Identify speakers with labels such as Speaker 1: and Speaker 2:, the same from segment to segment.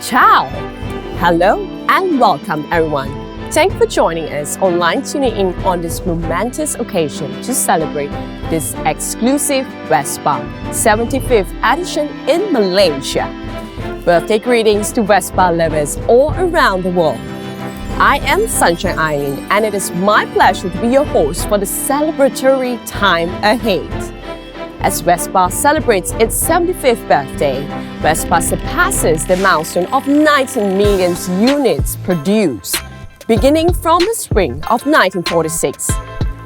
Speaker 1: Ciao! Hello and welcome everyone. Thank you for joining us online, tuning in on this momentous occasion to celebrate this exclusive Vespa 75th edition in Malaysia. Birthday greetings to Vespa lovers all around the world. I am Sunshine Eileen and it is my pleasure to be your host for the celebratory time ahead. As Vespa celebrates its 75th birthday, Vespa surpasses the milestone of 19 million units produced, beginning from the spring of 1946.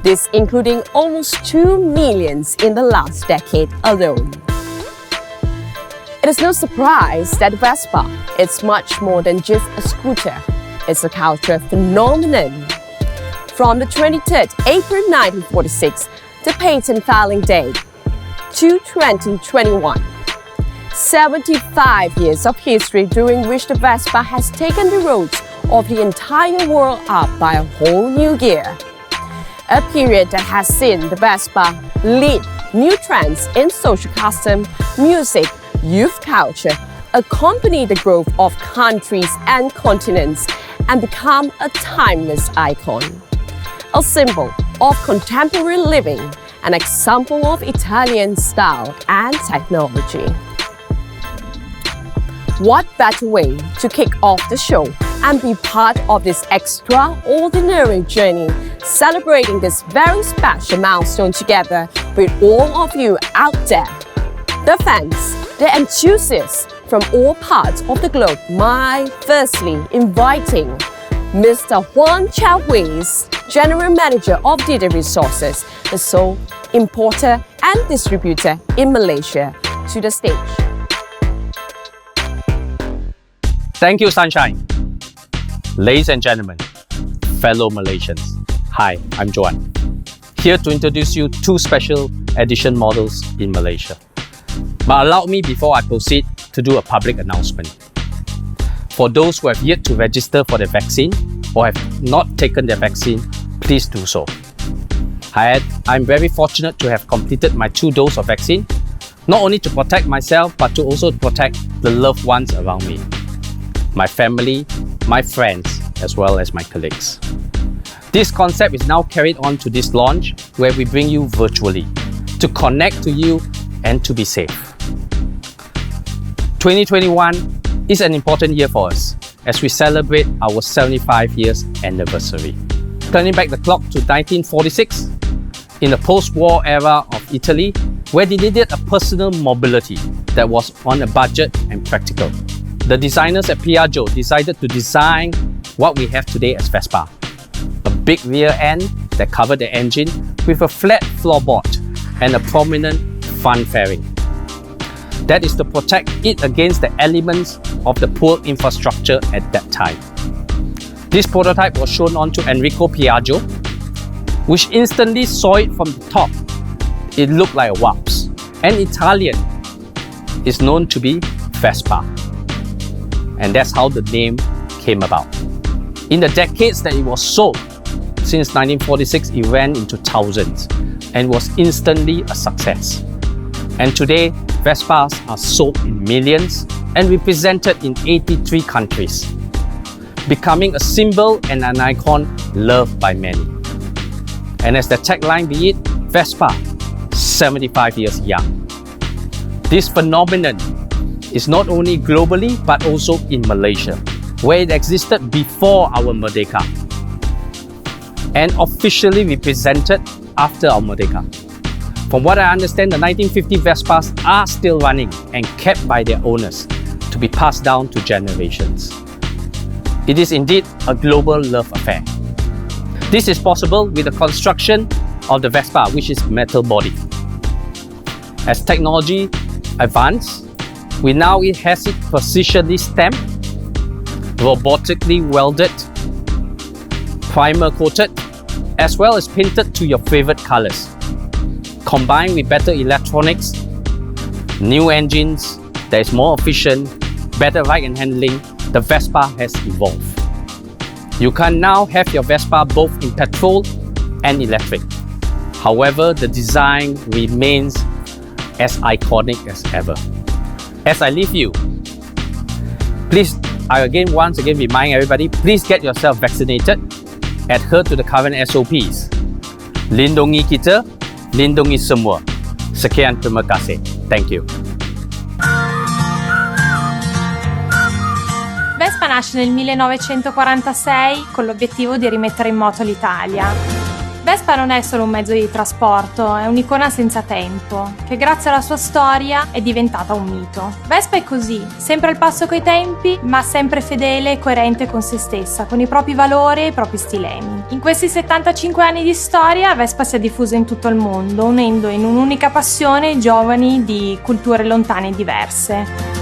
Speaker 1: This including almost 2 million in the last decade alone. It is no surprise that Vespa is much more than just a scooter. It's a cultural phenomenon. From the 23rd April 1946, the patent filing date, to 2021. 75 years of history during which the Vespa has taken the roads of the entire world up by a whole new gear. A period that has seen the Vespa lead new trends in social custom, music, youth culture, accompany the growth of countries and continents, and become a timeless icon. A symbol of contemporary living, an example of Italian style and technology. What better way to kick off the show and be part of this extraordinary journey, celebrating this very special milestone together with all of you out there. The fans, the enthusiasts from all parts of the globe, firstly inviting Mr. Huang Chaohui's General Manager of Data Resources, the sole importer and distributor in Malaysia, to the stage.
Speaker 2: Thank you, Sunshine. Ladies and gentlemen, fellow Malaysians, hi, I'm Joan, here to introduce you two special edition models in Malaysia. But allow me, before I proceed, to do a public announcement. For those who have yet to register for the vaccine or have not taken their vaccine, please do so. I'm very fortunate to have completed my 2 doses of vaccine, not only to protect myself, but to also protect the loved ones around me, my family, my friends, as well as my colleagues. This concept is now carried on to this launch where we bring you virtually to connect to you and to be safe. 2021 is an important year for us as we celebrate our 75 years anniversary. Turning back the clock to 1946, in the post-war era of Italy, where they needed a personal mobility that was on a budget and practical. The designers at Piaggio decided to design what we have today as Vespa. A big rear end that covered the engine with a flat floorboard and a prominent front fairing. That is to protect it against the elements of the poor infrastructure at that time. This prototype was shown on to Enrico Piaggio, which instantly saw it from the top. It looked like a wasp. And Italian is known to be Vespa. And that's how the name came about. In the decades that it was sold, since 1946 it ran into thousands and was instantly a success. And today, Vespas are sold in millions and represented in 83 countries, becoming a symbol and an icon loved by many. And as the tagline be it, Vespa, 75 years young. This phenomenon is not only globally but also in Malaysia, where it existed before our Merdeka and officially represented after our Merdeka. From what I understand, the 1950 Vespas are still running and kept by their owners to be passed down to generations. It is indeed a global love affair. This is possible with the construction of the Vespa, which is metal body. As technology advances, it has it precisely stamped, robotically welded, primer coated, as well as painted to your favorite colors. Combined with better electronics, new engines that is more efficient, better ride and handling, the Vespa has evolved. You can now have your Vespa both in petrol and electric. However, the design remains as iconic as ever. As I leave you, please I once again remind everybody, please get yourself vaccinated, adhere to the current SOPs. Lindungi kita, lindungi semua. Sekian, terima kasih. Thank you.
Speaker 3: Vespa nasce nel 1946 con l'obiettivo di rimettere in moto l'Italia. Vespa non è solo un mezzo di trasporto, è un'icona senza tempo, che grazie alla sua storia è diventata un mito. Vespa è così, sempre al passo coi tempi, ma sempre fedele e coerente con se stessa, con i propri valori e i propri stilemi. In questi 75 anni di storia, Vespa si è diffusa in tutto il mondo, unendo in un'unica passione i giovani di culture lontane e diverse.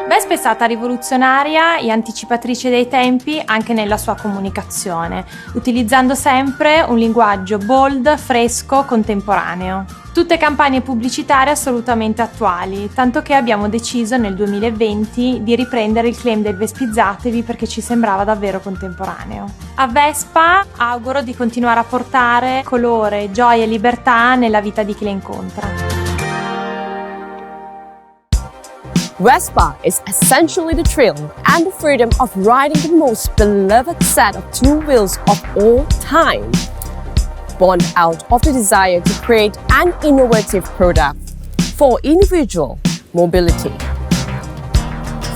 Speaker 3: Vespa è stata rivoluzionaria e anticipatrice dei tempi anche nella sua comunicazione, utilizzando sempre un linguaggio bold, fresco, contemporaneo. Tutte campagne pubblicitarie assolutamente attuali, tanto che abbiamo deciso nel 2020 di riprendere il claim del Vespizzatevi perché ci sembrava davvero contemporaneo. A Vespa auguro di continuare a portare colore, gioia e libertà nella vita di chi le incontra.
Speaker 1: Vespa is essentially the thrill and the freedom of riding the most beloved set of two wheels of all time, born out of the desire to create an innovative product for individual mobility.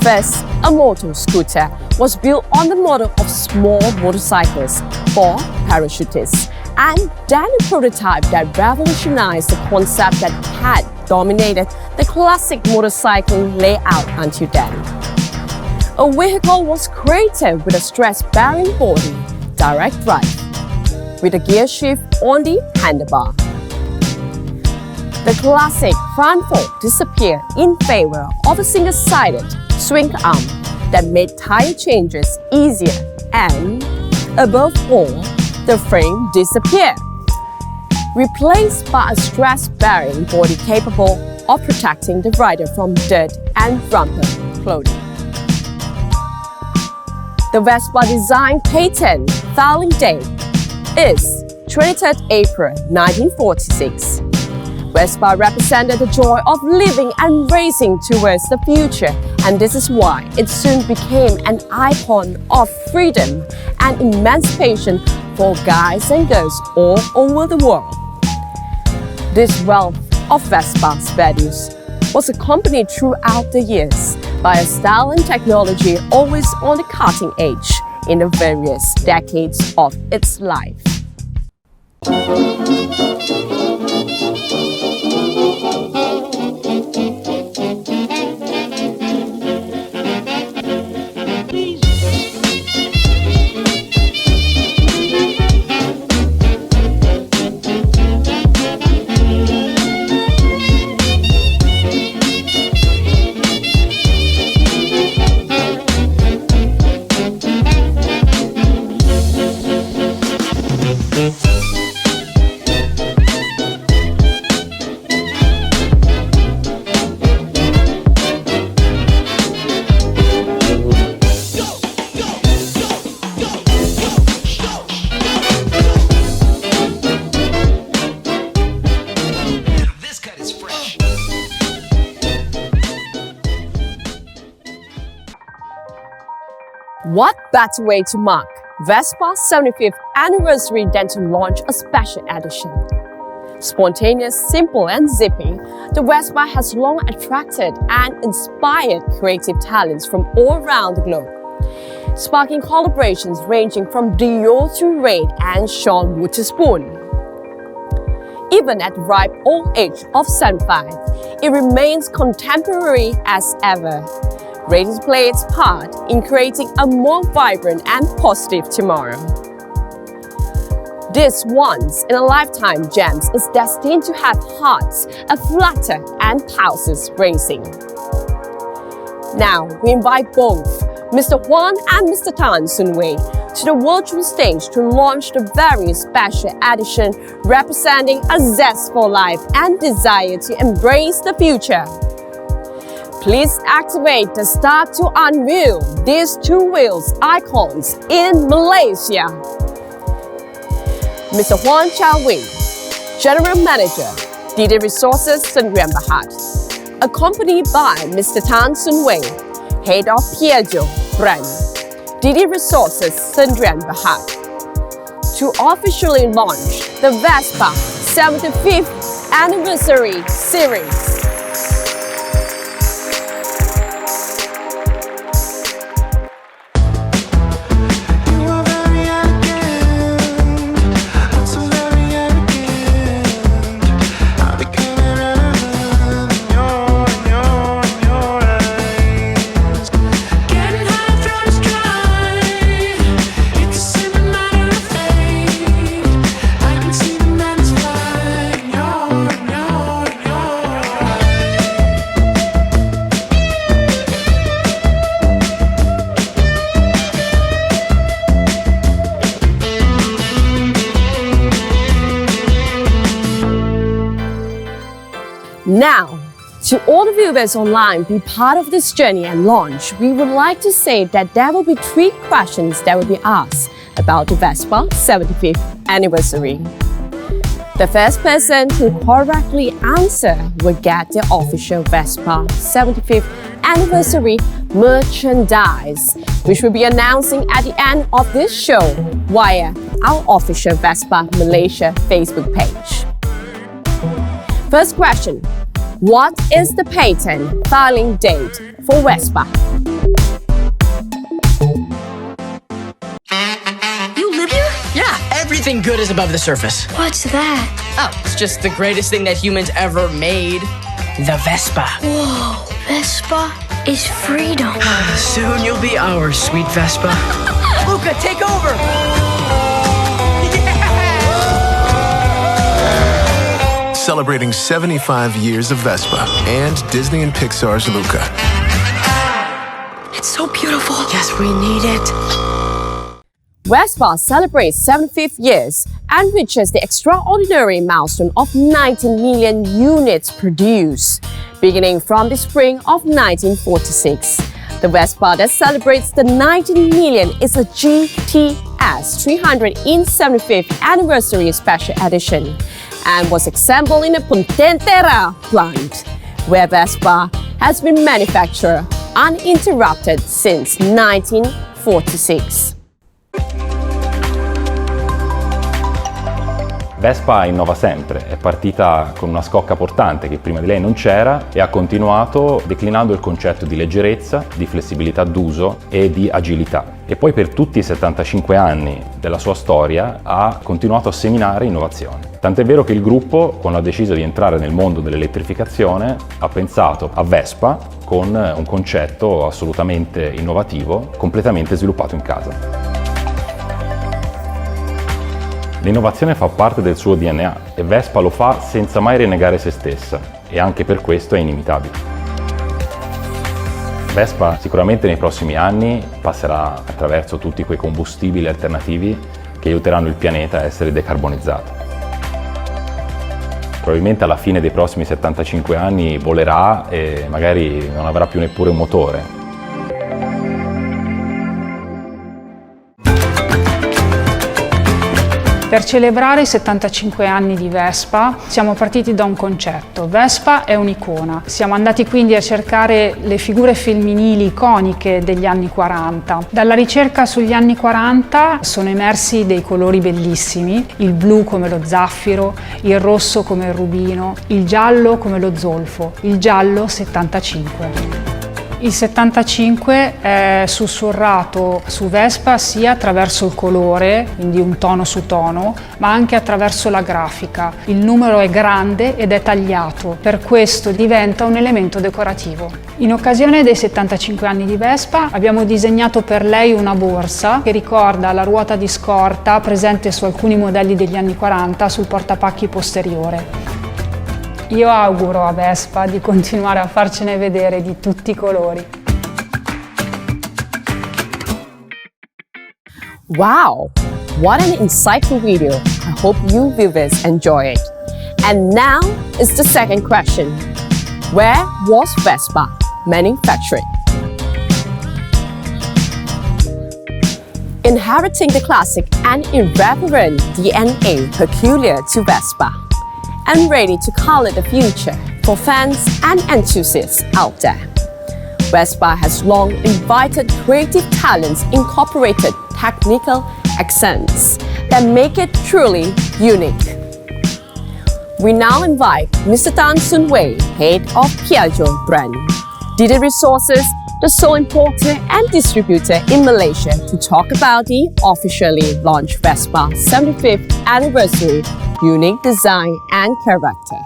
Speaker 1: First, a motor scooter was built on the model of small motorcycles for parachutists, and then a prototype that revolutionized the concept that had dominated the classic motorcycle layout until then. A vehicle was created with a stress-bearing body, direct drive, with a gear shift on the handlebar. The classic front fork disappeared in favor of a single-sided swing arm that made tire changes easier and, above all, the frame disappeared, replaced by a stress-bearing body capable of protecting the rider from dirt and rumper clothing. The Vespa design patent filing date is 23rd April 1946. Vespa represented the joy of living and racing towards the future, and this is why it soon became an icon of freedom and emancipation for guys and girls all over the world. This wealth of Vespa's values was accompanied throughout the years by a style and technology always on the cutting edge in the various decades of its life. What better way to mark Vespa's 75th anniversary than to launch a special edition? Spontaneous, simple and zippy, the Vespa has long attracted and inspired creative talents from all around the globe, sparking collaborations ranging from Dior to Raid and Sean Wotherspoon. Even at the ripe old age of 75, it remains contemporary as ever, ready to play its part in creating a more vibrant and positive tomorrow. This once-in-a-lifetime gem is destined to have hearts aflutter and pulses racing. Now, we invite both Mr. Huan and Mr. Tan Sun Wei to the virtual stage to launch the very special edition representing a zest for life and desire to embrace the future. Please activate the start to unveil these two wheels icons in Malaysia. Mr. Huan Chao Wei, General Manager, DD Resources Sdn Bhd, accompanied by Mr. Tan Sun Wei, Head of Piaggio, brand, DD Resources Sendirian Berhad, to officially launch the Vespa 75th Anniversary Series. Now, to all the viewers online be part of this journey and launch, we would like to say that there will be 3 questions that will be asked about the Vespa 75th anniversary. The first person who correctly answer will get the official Vespa 75th anniversary merchandise, which will be announcing at the end of this show via our official Vespa Malaysia Facebook page. First question. What is the patent filing date for Vespa?
Speaker 4: You live here? Yeah, everything good is above the surface.
Speaker 5: What's that?
Speaker 4: Oh, it's just the greatest thing that humans ever made. The Vespa.
Speaker 5: Whoa, Vespa is freedom.
Speaker 4: Soon you'll be ours, sweet Vespa. Luca, take over!
Speaker 6: Celebrating 75 years of Vespa and Disney and Pixar's Luca.
Speaker 5: It's so beautiful.
Speaker 4: Yes, we need it.
Speaker 1: Vespa celebrates 75 years and reaches the extraordinary milestone of 19 million units produced, beginning from the spring of 1946. The Vespa that celebrates the 19 million is a GTS 300 in 75th Anniversary Special Edition, and was assembled in a Puntentera plant, where Vespa has been manufactured uninterrupted since 1946.
Speaker 7: Vespa innova sempre, è partita con una scocca portante che prima di lei non c'era e ha continuato declinando il concetto di leggerezza, di flessibilità d'uso e di agilità. E poi per tutti i 75 anni della sua storia ha continuato a seminare innovazione. Tant'è vero che il gruppo, quando ha deciso di entrare nel mondo dell'elettrificazione, ha pensato a Vespa con un concetto assolutamente innovativo, completamente sviluppato in casa. L'innovazione fa parte del suo DNA e Vespa lo fa senza mai rinnegare se stessa e anche per questo è inimitabile. Vespa sicuramente nei prossimi anni passerà attraverso tutti quei combustibili alternativi che aiuteranno il pianeta a essere decarbonizzato. Probabilmente alla fine dei prossimi 75 anni volerà e magari non avrà più neppure un motore.
Speaker 8: Per celebrare i 75 anni di Vespa siamo partiti da un concetto. Vespa è un'icona. Siamo andati quindi a cercare le figure femminili iconiche degli anni 40. Dalla ricerca sugli anni 40 sono emersi dei colori bellissimi, il blu come lo zaffiro, il rosso come il rubino, il giallo come lo zolfo, il giallo 75. Il 75 è sussurrato su Vespa sia attraverso il colore, quindi un tono su tono, ma anche attraverso la grafica. Il numero è grande ed è tagliato, per questo diventa un elemento decorativo. In occasione dei 75 anni di Vespa abbiamo disegnato per lei una borsa che ricorda la ruota di scorta presente su alcuni modelli degli anni 40 sul portapacchi posteriore. Io auguro a Vespa di continuare a farcene vedere di tutti i colori.
Speaker 1: Wow, what an insightful video. I hope you viewers enjoy it. And now is the second question. Where was Vespa manufactured? Inheriting the classic and irreverent DNA peculiar to Vespa, and ready to color the future for fans and enthusiasts out there. Vespa has long invited creative talents, incorporated technical accents that make it truly unique. We now invite Mr. Tan Sun Wei, head of Piaggio brand, Didi Resources, the sole importer and distributor in Malaysia, to talk about the officially launched Vespa 75th anniversary, unique design and character.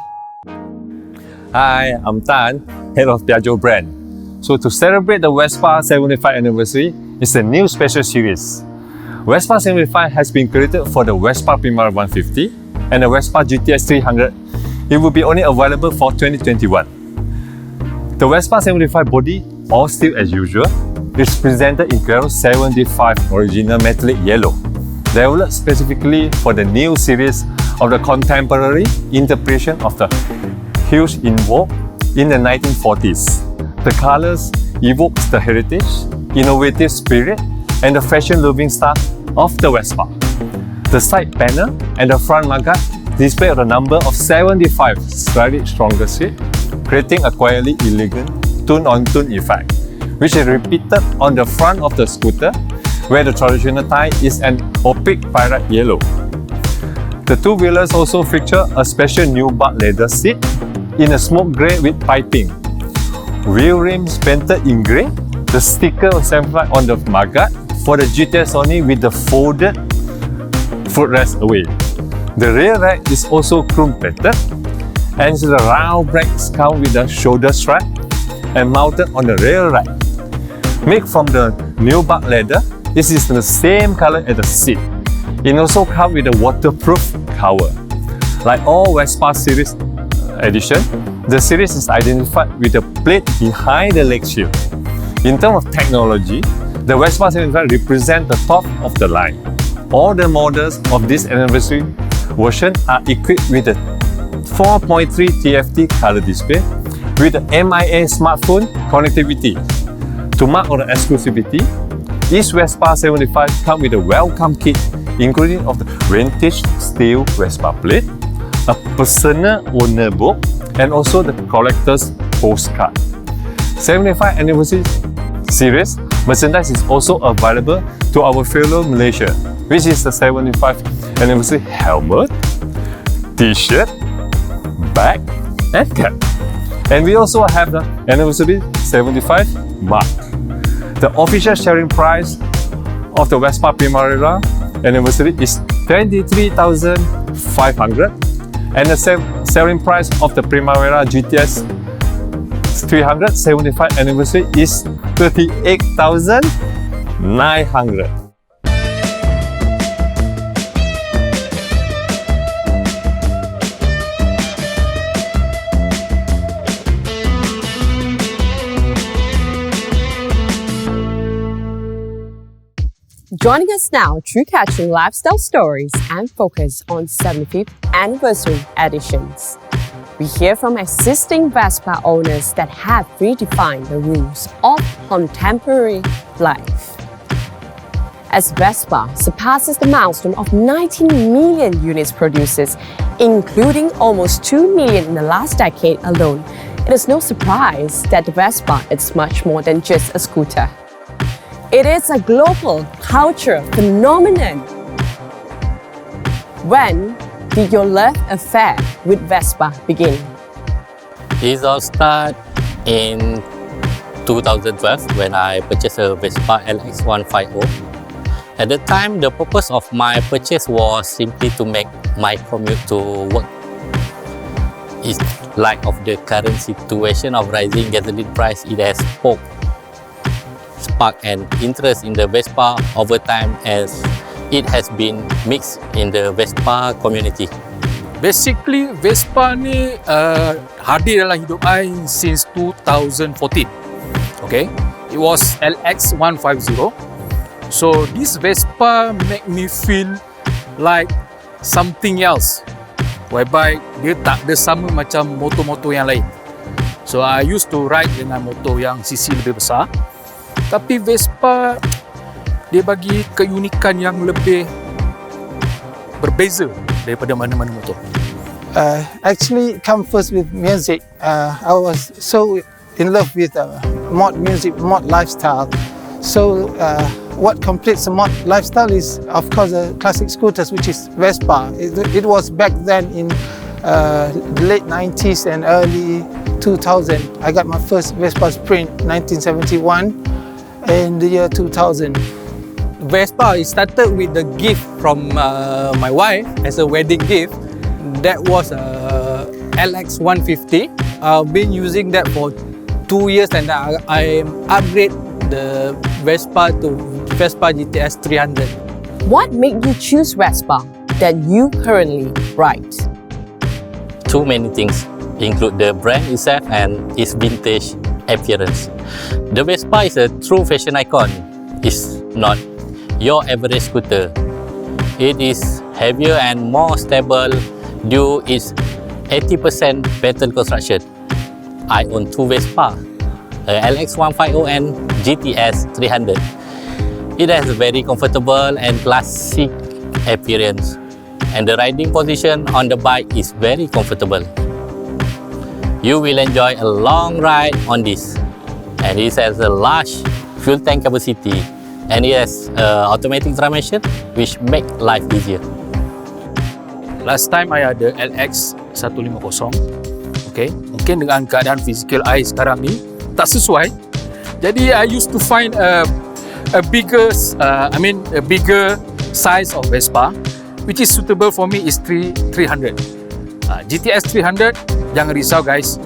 Speaker 9: Hi, I'm Tan, head of Piaggio brand. So to celebrate the Vespa 75th anniversary, it's a new special series. Vespa 75 has been created for the Vespa Primavera 150 and the Vespa GTS 300. It will be only available for 2021. The Vespa 75 body, all steel as usual, is presented in Carol 75 original metallic yellow, developed specifically for the new series of the contemporary interpretation of the hues in vogue in the 1940s. The colors evokes the heritage, innovative spirit, and the fashion-loving style of the Vespa. The side panel and the front mudguard display the number of 75 slightly stronger shape, creating a quietly elegant tune-on-tune effect, which is repeated on the front of the scooter, where the traditional tie is an opaque pirate yellow. The two wheelers also feature a special nubuck leather seat in a smoke grey with piping. Wheel rims painted in grey, the sticker was simplified on the mudguard for the GTS only with the folded footrest away. The rear rack is also chrome plated, and the round brakes come with a shoulder strap and mounted on the rear rack. Made from the nubuck leather, this is the same color as the seat. It also comes with a waterproof cover. Like all Vespa series edition, the series is identified with a plate behind the leg shield. In terms of technology, the Vespa 75 represents the top of the line. All the models of this anniversary version are equipped with a 4.3 TFT color display with the MIA smartphone connectivity. To mark on the exclusivity, each Vespa 75 comes with a welcome kit including of the vintage steel Vespa plate, a personal owner book, and also the collector's postcard. 75th anniversary series merchandise is also available to our fellow Malaysia, which is the 75th anniversary helmet, t-shirt, bag, and cap. And we also have the anniversary 75 mug. The official sharing price of the Vespa Primavera anniversary is 23,500, and the selling price of the Primavera GTS 375 anniversary is 38,900.
Speaker 1: Joining us now, true-catching lifestyle stories and focus on 75th anniversary editions. We hear from existing Vespa owners that have redefined the rules of contemporary life. As Vespa surpasses the milestone of 19 million units produced, including almost 2 million in the last decade alone, it is no surprise that the Vespa is much more than just a scooter. It is a global cultural phenomenon. When did your love affair with Vespa begin?
Speaker 10: It all started in 2012 when I purchased a Vespa LX150. At the time, the purpose of my purchase was simply to make my commute to work. In light of the current situation of rising gasoline price, it has sparked an interest in the Vespa over time as it has been mixed in the Vespa community.
Speaker 11: Basically, Vespa ni hadir dalam hidup I since 2014. Okay, it was LX150. So this Vespa make me feel like something else, whereby dia tak ada sama macam motor-motor yang lain. So I used to ride dengan motor yang cc lebih besar, tapi Vespa dia bagi keunikan yang lebih berbeza daripada mana-mana motor.
Speaker 12: Actually, come first with music. I was so in love with mod music, mod lifestyle. So what completes the mod lifestyle is, of course, the classic scooters, which is Vespa. It was back then in the late 90s and early 2000. I got my first Vespa Sprint 1971 in the year 2000.
Speaker 13: Vespa, it started with the gift from my wife as a wedding gift. That was a LX 150. I've been using that for 2 years and I upgrade the Vespa to Vespa GTS 300.
Speaker 1: What made you choose Vespa that you currently ride?
Speaker 10: Too many things, include the brand itself and its vintage appearance. The Vespa is a true fashion icon. It's not your average scooter. It is heavier and more stable due its 80% better construction. I own two Vespa, a LX 150 and GTS 300. It has a very comfortable and classic appearance, and the riding position on the bike is very comfortable. You will enjoy a long ride on this, and it has a large fuel tank capacity, and it has automatic transmission which make life easier.
Speaker 11: Last time I ada LX 150. Okay, mungkin dengan keadaan fizikal I sekarang ni tak sesuai. Jadi I used to find a bigger size of Vespa, which is suitable for me is 300. GTS 300, jangan risau guys.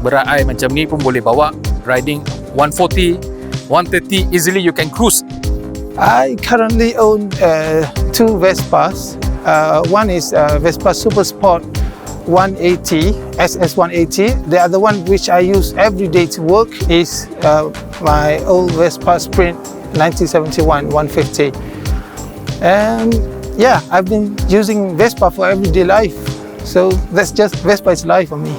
Speaker 11: Berat I macam ni pun boleh bawa riding 140, 130 easily you can cruise.
Speaker 12: I currently own two Vespas. One is Vespa Super Sport 180, SS 180. The other one which I use every day to work is my old Vespa Sprint 1971 150. And yeah, I've been using Vespa for everyday life. So that's just Vespa is life for me.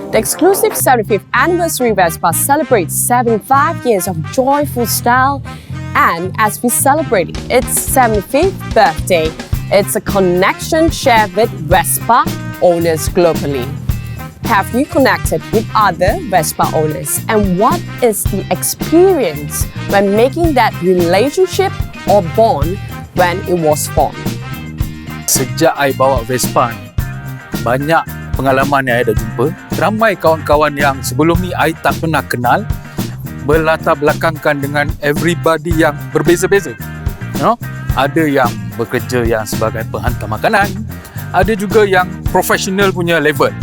Speaker 1: The exclusive 75th anniversary Vespa celebrates 75 years of joyful style, and as we celebrate its 75th birthday, it's a connection shared with Vespa owners globally. Have you connected with other Vespa owners, and what is the experience when making that relationship or bond when it was formed?
Speaker 11: Sejak I bawa Vespa ni, banyak pengalaman yang I dah jumpa. Ramai kawan-kawan yang sebelum ni I tak pernah kenal, berlatar belakangkan dengan everybody yang berbeza-beza. You know? Ada yang bekerja yang sebagai penghantar makanan, ada juga yang professional punya level.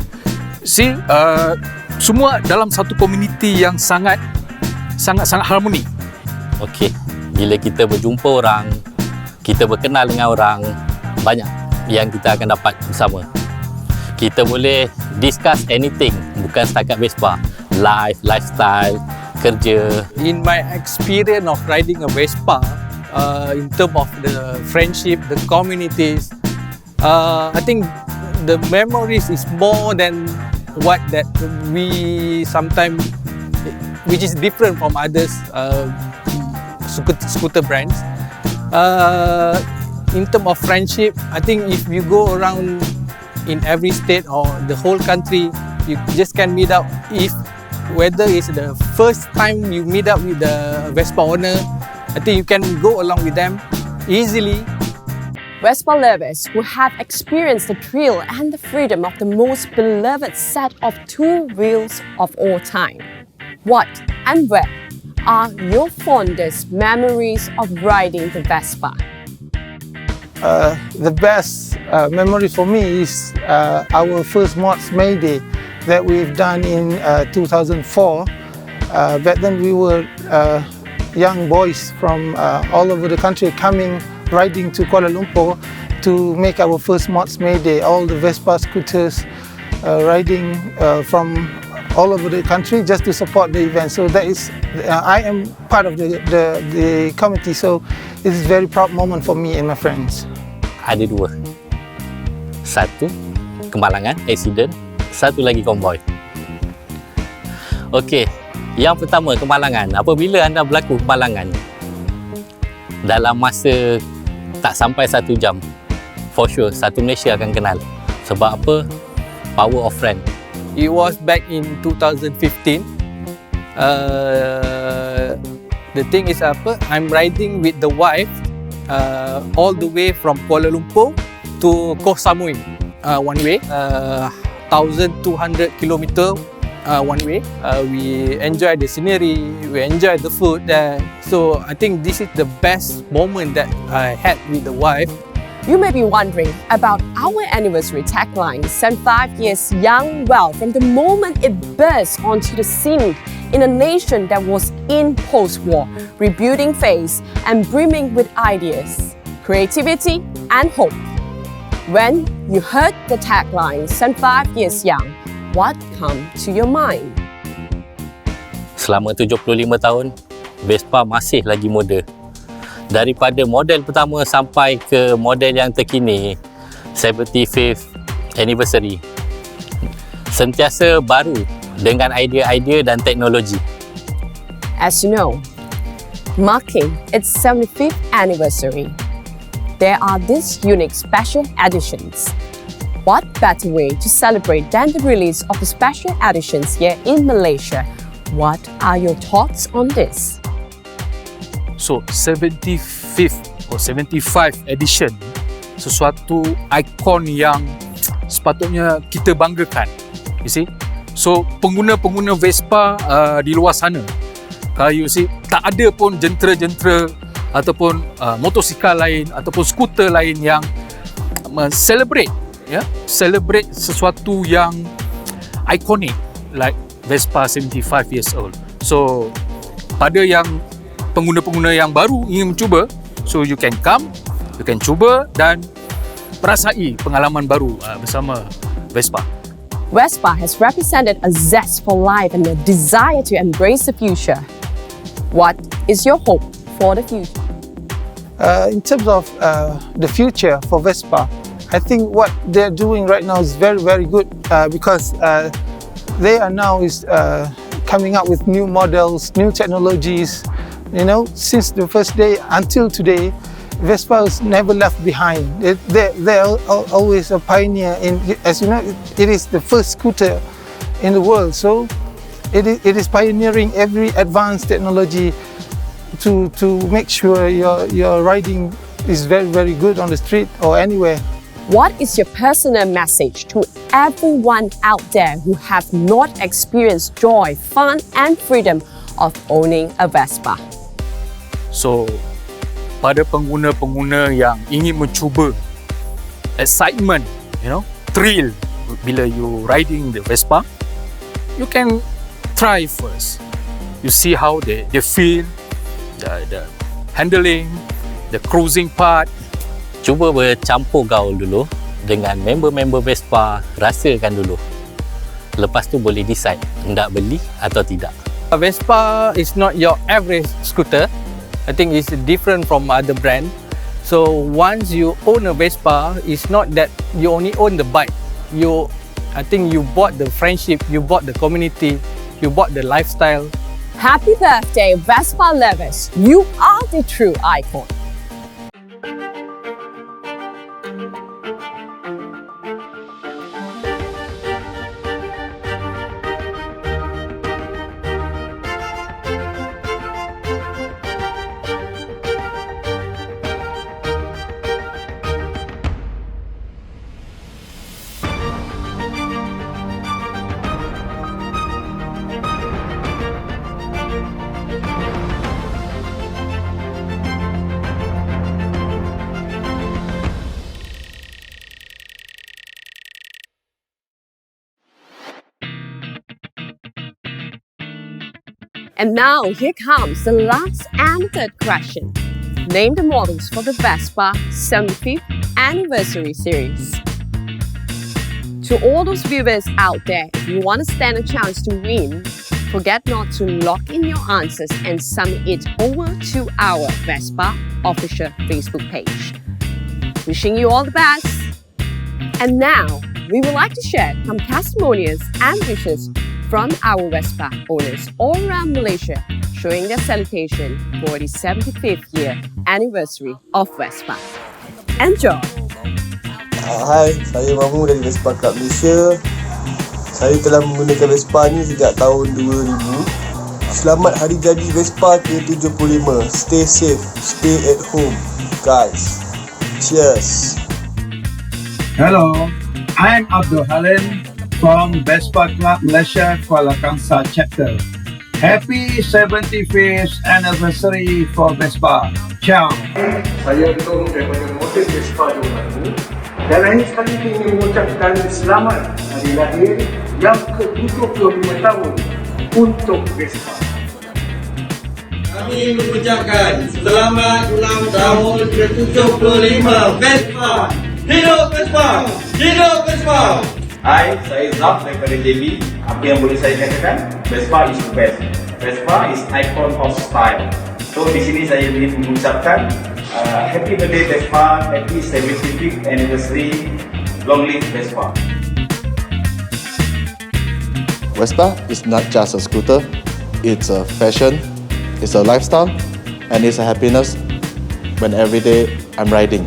Speaker 11: Semua dalam satu komuniti yang sangat harmoni.
Speaker 10: Okey, bila kita berjumpa orang, kita berkenal dengan orang, banyak yang kita akan dapat bersama. Kita boleh discuss anything, bukan setakat Vespa. Life, lifestyle, kerja.
Speaker 13: In my experience of riding a Vespa, in terms of the friendship, the communities, I think the memories is more than what that we sometimes, which is different from others scooter brands. In terms of friendship, I think if you go around in every state or the whole country, you just can meet up. If whether it's the first time you meet up with the Vespa owner, I think you can go along with them easily.
Speaker 1: Vespa lovers who have experienced the thrill and the freedom of the most beloved set of two wheels of all time. What and where are your fondest memories of riding the Vespa?
Speaker 12: The best memory for me is our first Mods May Day that we've done in 2004. Back then we were young boys from all over the country riding to Kuala Lumpur to make our first Mods May Day. All the Vespa scooters riding from all over the country just to support the event. So that is, I am part of the committee, so it is a very proud moment for me and my friends.
Speaker 10: Ada dua. Satu, kemalangan, accident. Satu lagi konvoi. Okey, yang pertama kemalangan. Apabila anda berlaku kemalangan, dalam masa tak sampai 1 jam, for sure satu Malaysia akan kenal. Sebab apa? Power of friend.
Speaker 13: It was back in 2015. The thing is I'm riding with the wife all the way from Kuala Lumpur to Koh Samui one way, 1,200 kilometer one way. We enjoy the scenery, we enjoy the food there. So I think this is the best moment that I had with the wife.
Speaker 1: You may be wondering about our anniversary tagline, 75 years young, well, from the moment it burst onto the scene in a nation that was in post-war, rebuilding phase and brimming with ideas, creativity and hope. When you heard the tagline, 75 years young, what come to your mind?
Speaker 10: Selama 75 tahun, Vespa masih lagi muda. Daripada model pertama sampai ke model yang terkini, 75th anniversary, sentiasa baru dengan idea-idea dan teknologi.
Speaker 1: As you know, marking its 75th anniversary, there are these unique special editions. What better way to celebrate than the release of the special editions here in Malaysia? What are your thoughts on this?
Speaker 11: So 75th or 75 edition, sesuatu ikon yang sepatutnya kita banggakan, you see. So pengguna-pengguna Vespa di luar sana, kalau you see, tak ada pun jentera-jentera ataupun motosikal lain ataupun skuter lain yang celebrate sesuatu yang ikonik like Vespa 75 years old. So pada yang pengguna-pengguna yang baru ingin mencuba, so you can come, you can cuba dan perasai pengalaman baru bersama Vespa.
Speaker 1: Vespa has represented a zest for life and a desire to embrace the future. What is your hope for the future?
Speaker 12: In terms of the future for Vespa, I think what they're doing right now is very, very good because they are now coming up with new models, new technologies. You know, since the first day until today, Vespa was never left behind. They're always a pioneer in, as you know, it is the first scooter in the world. So it is pioneering every advanced technology to make sure your riding is very, very good on the street or anywhere.
Speaker 1: What is your personal message to everyone out there who have not experienced joy, fun and freedom of owning a Vespa?
Speaker 11: So, pada pengguna-pengguna yang ingin mencuba excitement, you know, thrill bila you riding the Vespa, you can try first. You see how they feel, the handling, the cruising part.
Speaker 10: Cuba bercampur gaul dulu dengan member-member Vespa, rasakan dulu. Lepas tu boleh decide nak beli atau tidak.
Speaker 13: Vespa is not your average scooter. I think it's different from other brand. So once you own a Vespa, it's not that you only own the bike. I think you bought the friendship, you bought the community, you bought the lifestyle.
Speaker 1: Happy birthday, Vespa lovers! You are the true icon. And now here comes the last and third question. Name the models for the Vespa 75th anniversary series. To all those viewers out there, if you want to stand a chance to win, forget not to lock in your answers and submit it over to our Vespa official Facebook page. Wishing you all the best. And now, we would like to share some testimonials and wishes from our Vespa owners all around Malaysia, showing their salutation for the 75th year anniversary of Vespa. Enjoy!
Speaker 14: Hai, saya Mahmud dari Vespa Club Malaysia. Saya telah menggunakan Vespa ni sejak tahun 2000 Selamat hari jadi Vespa ke-75. Stay safe, stay at home, guys. Cheers.
Speaker 15: Hello, I'm Abdul Halim from Vespa Club Malaysia Kuala Kangsar chapter. Happy 75th anniversary for Vespa. Ciao.
Speaker 16: Saya Tom daripada motor Vespa Johor dan lain sekali ingin mengucapkan selamat hari lahir yang ke-75 tahun untuk Vespa.
Speaker 17: Kami mengucapkan selamat ulang tahun ke-75 Vespa. Hidup Vespa! Hidup Vespa!
Speaker 18: Hai, saya Zaf daripada JB. Apa yang boleh saya katakan? Vespa is the best. Vespa is icon of style. So di sini saya ingin mengucapkan happy birthday Vespa, happy 75th anniversary, long live Vespa.
Speaker 19: Vespa is not just a scooter, it's a fashion, it's a lifestyle, and it's a happiness when every day I'm riding.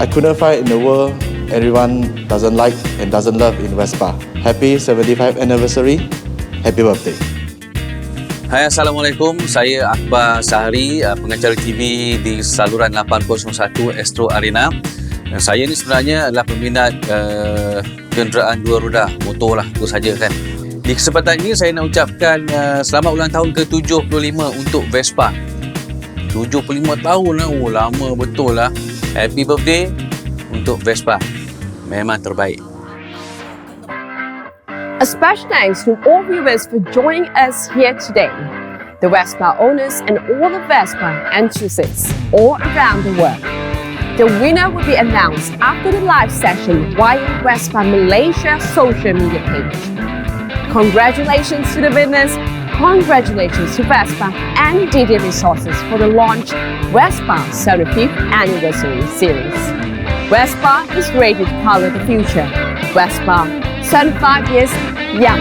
Speaker 19: I couldn't find in the world everyone doesn't like and doesn't love in Vespa. Happy 75th anniversary, happy birthday.
Speaker 20: Hai, Assalamualaikum. Saya Akbar Sahari, pengacara TV di saluran 801 Astro Arena. Dan saya ni sebenarnya adalah peminat kenderaan dua roda, motor lah itu saja kan. Di kesempatan ini saya nak ucapkan selamat ulang tahun ke-75 untuk Vespa. 75 tahun lah, lama betul lah. Happy birthday untuk Vespa. Memang terbaik.
Speaker 1: A special thanks to all viewers for joining us here today. The Vespa owners and all the Vespa enthusiasts all around the world. The winner will be announced after the live session via Vespa Malaysia social media page. Congratulations to the winners, congratulations to Vespa and DD Resources for the launch Vespa 75th Anniversary Series. Vespa is ready to power the future. Vespa, 75 years young.